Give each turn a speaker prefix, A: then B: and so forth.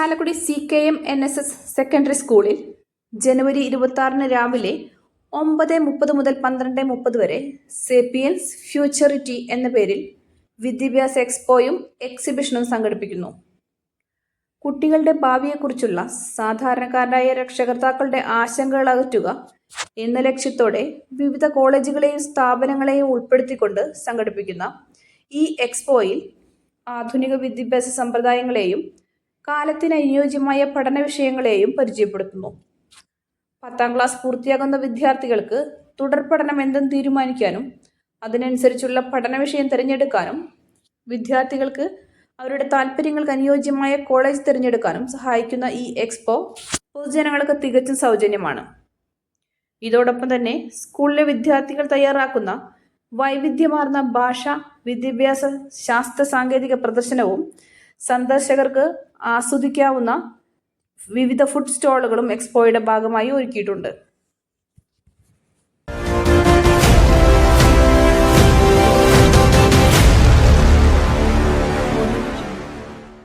A: Chalakudy CKM NSS secondary സ്കൂളിൽ ജനുവരി 26 രാവിലെ 9:30 മുതൽ 12:30 വരെ സേപ്പിയൻസ് ഫ്യൂച്ചറിറ്റി എന്ന പേരിൽ വിദ്യാഭ്യാസ എക്സ്പോയും എക്സിബിഷനും സംഘടിപ്പിക്കുന്നു. കുട്ടികളുടെ ഭാവിയെക്കുറിച്ചുള്ള സാധാരണക്കാരായ രക്ഷകർത്താക്കളുടെ ആശങ്കകൾ അകറ്റുക എന്ന ലക്ഷ്യത്തോടെ വിവിധ കോളേജുകളെയും സ്ഥാപനങ്ങളെയും ഉൾപ്പെടുത്തിക്കൊണ്ട് സംഘടിപ്പിക്കുന്ന ഈ എക്സ്പോയിൽ ആധുനിക വിദ്യാഭ്യാസ സമ്പ്രദായങ്ങളെയും കാലത്തിന് അനുയോജ്യമായ പഠന വിഷയങ്ങളെയും പരിചയപ്പെടുത്തുന്നു. 10ാം ക്ലാസ് പൂർത്തിയാകുന്ന വിദ്യാർത്ഥികൾക്ക് തുടർ പഠനം എന്തെന്ന് തീരുമാനിക്കാനും അതിനനുസരിച്ചുള്ള പഠന വിഷയം തിരഞ്ഞെടുക്കാനും വിദ്യാർത്ഥികൾക്ക് അവരുടെ താല്പര്യങ്ങൾക്ക് അനുയോജ്യമായ കോളേജ് തിരഞ്ഞെടുക്കാനും സഹായിക്കുന്ന ഈ എക്സ്പോ പൊതുജനങ്ങൾക്ക് തികച്ചും സൗജന്യമാണ്. ഇതോടൊപ്പം തന്നെ സ്കൂളിലെ വിദ്യാർത്ഥികൾ തയ്യാറാക്കുന്ന വൈവിധ്യമാർന്ന ഭാഷ, വിദ്യാഭ്യാസ, ശാസ്ത്ര സാങ്കേതിക പ്രദർശനവും സന്ദർശകർക്ക് ആസ്വദിക്കാവുന്ന വിവിധ ഫുഡ് സ്റ്റോളുകളും എക്സ്പോയുടെ ഭാഗമായി ഒരുക്കിയിട്ടുണ്ട്.